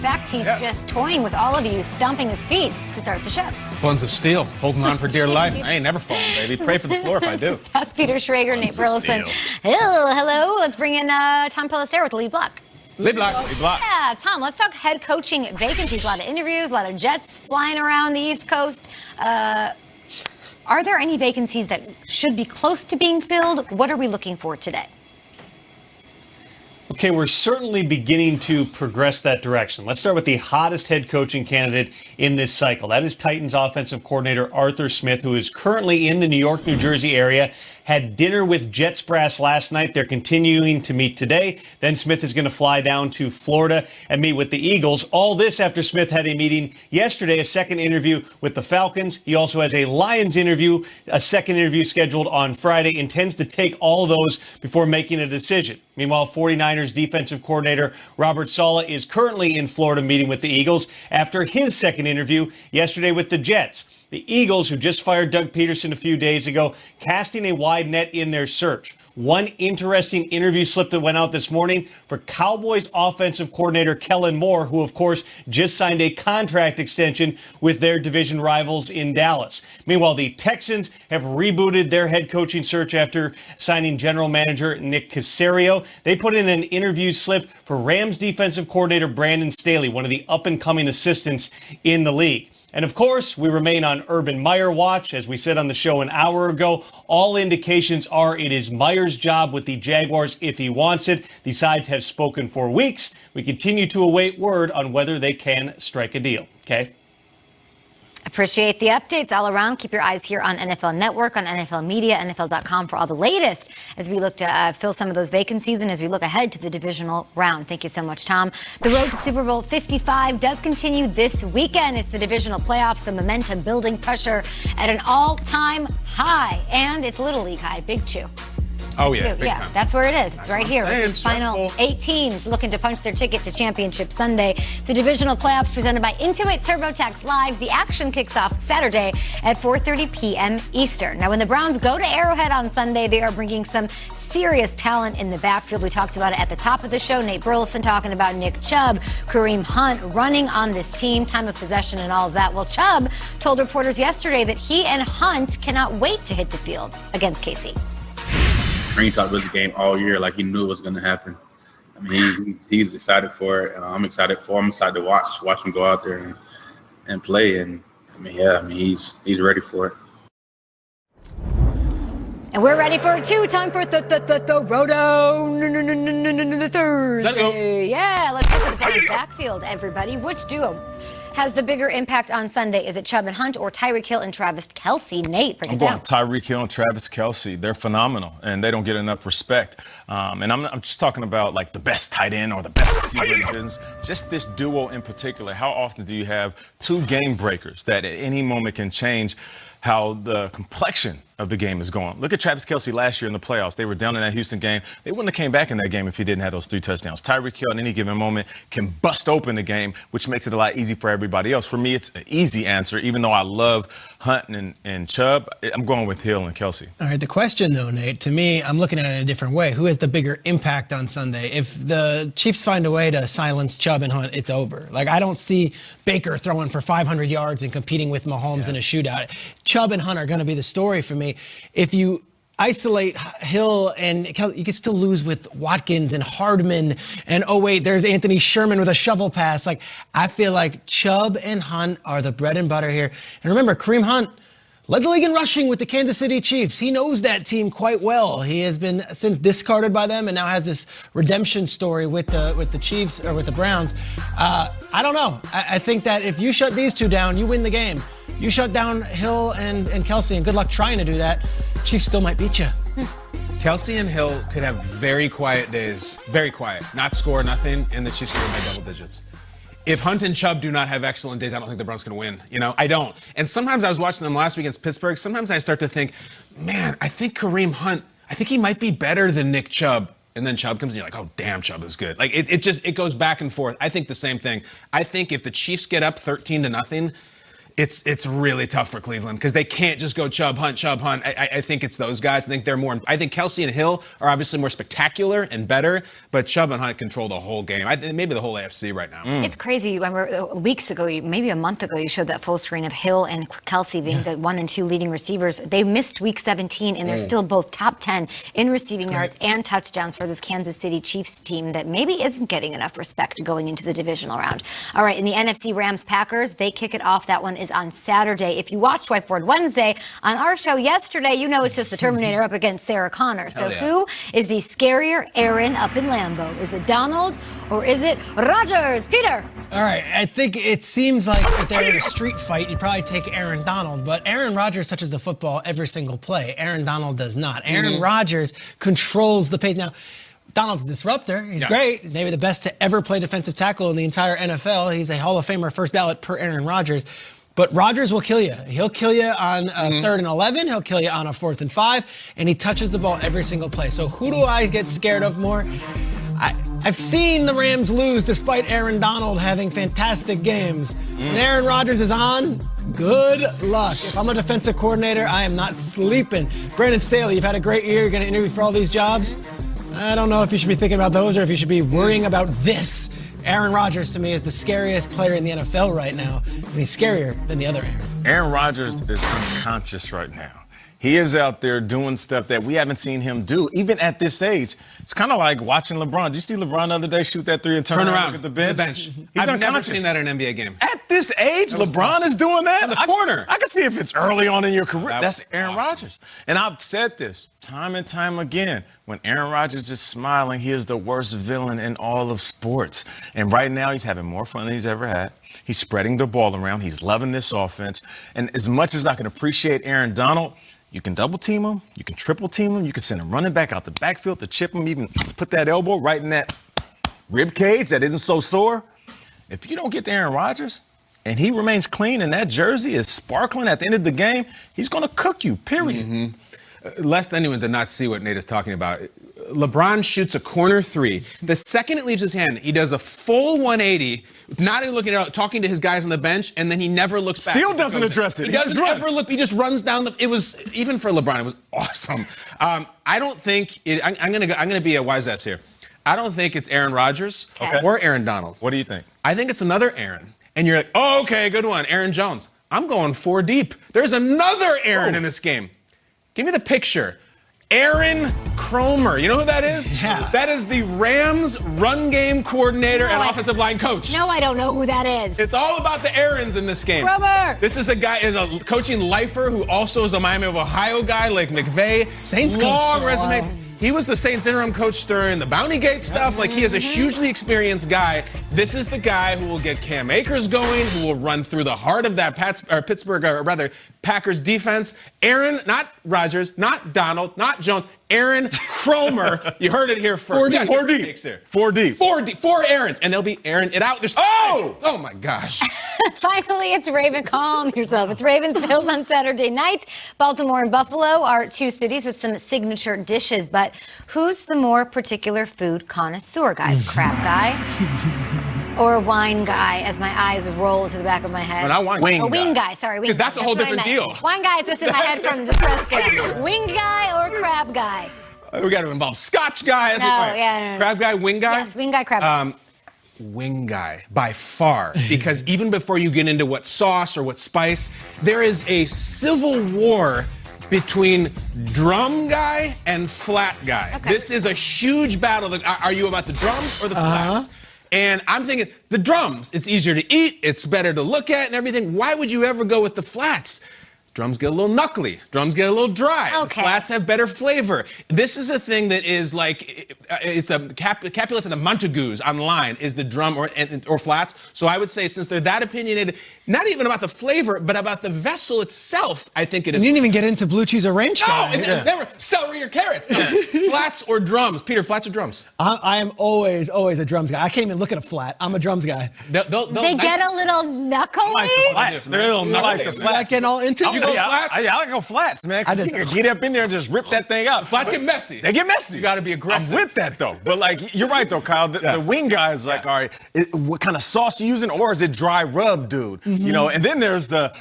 In fact, he's just toying with all of you, stomping his feet to start the show. Buns of steel, holding on for dear life. I ain't never falling, baby. Pray for the floor if I do. That's Peter Schrager, Nate Burleson. Hello. Let's bring in Tom Pelissero with the lead block. Lead block. Yeah, Tom, let's talk head coaching vacancies. A lot of interviews, a lot of Jets flying around the East Coast. Are there any vacancies that should be close to being filled? What are we looking for today? Okay, we're certainly beginning to progress that direction. Let's start with the hottest head coaching candidate in this cycle. That is Titans offensive coordinator Arthur Smith, who is currently in the New York, New Jersey area. Had dinner with Jets brass last night. They're continuing to meet today. Then Smith is going to fly down to Florida and meet with the Eagles. All this after Smith had a meeting yesterday, a second interview with the Falcons. He also has a Lions interview, a second interview scheduled on Friday. Intends to take all of those before making a decision. Meanwhile, 49ers defensive coordinator Robert Saleh is currently in Florida meeting with the Eagles after his second interview yesterday with the Jets. The Eagles, who just fired Doug Peterson a few days ago, casting a wide net in their search. One interesting interview slip that went out this morning for Cowboys offensive coordinator Kellen Moore, who, of course, just signed a contract extension with their division rivals in Dallas. Meanwhile, the Texans have rebooted their head coaching search after signing general manager Nick Caserio. They put in an interview slip for Rams defensive coordinator Brandon Staley, one of the up-and-coming assistants in the league. And of course, we remain on Urban Meyer watch. As we said on the show an hour ago, all indications are it is Meyer's job with the Jaguars if he wants it. The sides have spoken for weeks. We continue to await word on whether they can strike a deal. Okay? Appreciate the updates all around. Keep your eyes here on NFL Network, on NFL Media, NFL.com for all the latest as we look to fill some of those vacancies and as we look ahead to the divisional round. Thank you so much, Tom. The road to Super Bowl 55 does continue this weekend. It's the divisional playoffs, the momentum building, pressure at an all-time high. And it's Little League high, Big Chew. Oh, yeah, big time. That's where it is. It's right here. Saying, Final 8 teams looking to punch their ticket to Championship Sunday. The divisional playoffs presented by Intuit TurboTax Live. The action kicks off Saturday at 4:30 p.m. Eastern. Now, when the Browns go to Arrowhead on Sunday, they are bringing some serious talent in the backfield. We talked about it at the top of the show. Nate Burleson talking about Nick Chubb, Kareem Hunt running on this team, time of possession and all of that. Well, Chubb told reporters yesterday that he and Hunt cannot wait to hit the field against KC. Kareem talked about the game all year like he knew it was going to happen. I mean, he's excited for it. I'm excited for him. I'm excited to watch him go out there and play. And, he's ready for it. And we're ready for it, too. Time for the Roto Thursday. Yeah, let's look at the Browns' backfield, everybody. Which duo has the bigger impact on Sunday? Is it Chubb and Hunt or Tyreek Hill and Travis Kelce? Nate, break it down. I'm going Tyreek Hill and Travis Kelce. They're phenomenal, and they don't get enough respect. And I'm just talking about, like, the best tight end or the best receiver in the business. Just this duo in particular. How often do you have two game breakers that at any moment can change how the complexion of the game is going? Look at Travis Kelce last year in the playoffs. They were down in that Houston game. They wouldn't have came back in that game if he didn't have those 3 touchdowns. Tyreek Hill at any given moment can bust open the game, which makes it a lot easier for everybody else. For me, it's an easy answer. Even though I love Hunt and Chubb, I'm going with Hill and Kelce. All right, the question, though, Nate, to me, I'm looking at it in a different way. Who has the bigger impact on Sunday? If the Chiefs find a way to silence Chubb and Hunt, it's over. Like, I don't see Baker throwing for 500 yards and competing with Mahomes in a shootout. Chubb and Hunt are going to be the story for me. If you isolate Hill and Kelce, you can still lose with Watkins and Hardman. And, oh, wait, there's Anthony Sherman with a shovel pass. Like, I feel like Chubb and Hunt are the bread and butter here. And remember, Kareem Hunt led the league in rushing with the Kansas City Chiefs. He knows that team quite well. He has been since discarded by them and now has this redemption story with the Chiefs or with the Browns. I don't know. I think that if you shut these two down, you win the game. You shut down Hill and Kelce, and good luck trying to do that. Chiefs still might beat you. Kelce and Hill could have very quiet days, very quiet, not score nothing, and the Chiefs could win by double digits. If Hunt and Chubb do not have excellent days, I don't think the Browns can win. I don't. And sometimes I was watching them last week against Pittsburgh. Sometimes I start to think, man, I think Kareem Hunt, I think he might be better than Nick Chubb. And then Chubb comes and you're like, oh, damn, Chubb is good. Like, it goes back and forth. I think the same thing. I think if the Chiefs get up 13-0, It's really tough for Cleveland because they can't just go Chubb, Hunt. I think it's those guys. I think they're more. I think Kelce and Hill are obviously more spectacular and better, but Chubb and Hunt control the whole game. Maybe the whole AFC right now. It's crazy. I remember weeks ago, maybe a month ago, you showed that full screen of Hill and Kelce being the 1 and 2 leading receivers. They missed Week 17, and they're still both top 10 in receiving yards and touchdowns for this Kansas City Chiefs team that maybe isn't getting enough respect going into the divisional round. All right, in the NFC, Rams-Packers, they kick it off. That one is on Saturday. If you watched Whiteboard Wednesday on our show yesterday, you know it's just the Terminator up against Sarah Connor. So who is the scarier Aaron up in Lambeau? Is it Donald or is it Rodgers? Peter. All right, I think it seems like if they're in a street fight, you'd probably take Aaron Donald, but Aaron Rodgers touches the football every single play. Aaron Donald does not. Aaron Rodgers controls the pace. Now, Donald's a disruptor. He's great. He's maybe the best to ever play defensive tackle in the entire NFL. He's a Hall of Famer, first ballot per Aaron Rodgers. But Rodgers will kill you. He'll kill you on a 3rd and 11. He'll kill you on a 4th and 5. And he touches the ball every single play. So who do I get scared of more? I've seen the Rams lose despite Aaron Donald having fantastic games. When Aaron Rodgers is on, good luck. If I'm a defensive coordinator, I am not sleeping. Brandon Staley, you've had a great year. You're going to interview for all these jobs. I don't know if you should be thinking about those or if you should be worrying about this. Aaron Rodgers, to me, is the scariest player in the NFL right now, and he's scarier than the other Aaron. Aaron Rodgers is unconscious right now. He is out there doing stuff that we haven't seen him do, even at this age. It's kind of like watching LeBron. Did you see LeBron the other day shoot that 3 and turn around, look at the bench? He's I've never seen that in an NBA game. At this age, LeBron is doing that? In the corner. I can see if it's early on in your career. That's Aaron awesome. Rodgers. And I've said this time and time again. When Aaron Rodgers is smiling, he is the worst villain in all of sports. And right now, he's having more fun than he's ever had. He's spreading the ball around. He's loving this offense. And as much as I can appreciate Aaron Donald, you can double team him, you can triple team him, you can send him running back out the backfield to chip him, even put that elbow right in that rib cage that isn't so sore. If you don't get to Aaron Rodgers and he remains clean and that jersey is sparkling at the end of the game, he's going to cook you, period. Lest anyone did not see what Nate is talking about. LeBron shoots a corner 3. The second it leaves his hand, he does a full 180, not even looking at talking to his guys on the bench, and then he never looks back. Still doesn't address it. He doesn't ever look. He just runs down the. It was even for LeBron. It was awesome. I don't think it. I'm gonna be a wise ass here. I don't think it's Aaron Rodgers or Aaron Donald. What do you think? I think it's another Aaron. And you're like, oh, okay, good one, Aaron Jones. I'm going 4 deep. There's another Aaron in this game. Give me the picture. Aaron Cromer. You know who that is? Yeah. That is the Rams run game coordinator and offensive line coach. No, I don't know who that is. It's all about the Aarons in this game. Cromer. This is a guy, is a coaching lifer who also is a Miami of Ohio guy like McVay. Saints coach long for a resume. while. He was the Saints interim coach during the Bounty Gate stuff. Like, he is a hugely experienced guy. This is the guy who will get Cam Akers going, who will run through the heart of that Packers defense. Aaron, not Rodgers, not Donald, not Jones. Aaron Cromer. You heard it here first. 4 deep. 4 deep. 4 deep. 4 deep. 4 Aarons. And they'll be Aaron it out. There's oh my gosh. Finally, it's Raven. Calm yourself. It's Ravens Bills on Saturday night. Baltimore and Buffalo are 2 cities with some signature dishes. But who's the more particular food connoisseur, guys? Crab guy or wine guy? As my eyes roll to the back of my head. Not wine. Wing guy. Sorry, wing guy. Because that's a whole different deal. Wine guy is just in my head from the press game. Wing guy or crab guy? We got to involve Scotch guy. No. Crab guy, wing guy? Yes, wing guy, crab guy. Wing guy, by far. Because even before you get into what sauce or what spice, there is a civil war between drum guy and flat guy. Okay. This is a huge battle. Are you about the drums or the flats? And I'm thinking, the drums, it's easier to eat, it's better to look at and everything. Why would you ever go with the flats? Drums get a little knuckly. Drums get a little dry. Okay. The flats have better flavor. This is a thing that is like, it's a Capulets and the Montagues online is the drum or flats. So I would say, since they're that opinionated, not even about the flavor, but about the vessel itself, I think it is. You didn't even get into blue cheese or ranch guy. No, never celery or carrots. No. Flats or drums. Peter, flats or drums? I am always a drums guy. I can't even look at a flat. I'm a drums guy. They get a little knuckly. They're a little knuckly. Not getting all into it. You go flats? I like go flats, man. I 'Cause just- you can get up in there and just rip that thing out. Flats get messy. They get messy. You got to be aggressive. I'm with that though, but like you're right though, Kyle. The wing guy is like, all right, what kind of sauce you using, or is it dry rub, dude? You know, and then there's the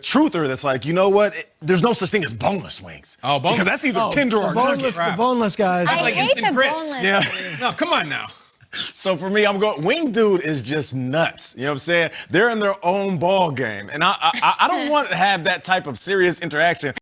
truther that's like, you know what? There's no such thing as boneless wings. Oh, boneless. Because that's either tender or nugget. The boneless guys. I like hate the instant grits. boneless. Yeah. No, come on now. So for me, I'm going, wing dude is just nuts. You know what I'm saying? They're in their own ball game. And I don't want to have that type of serious interaction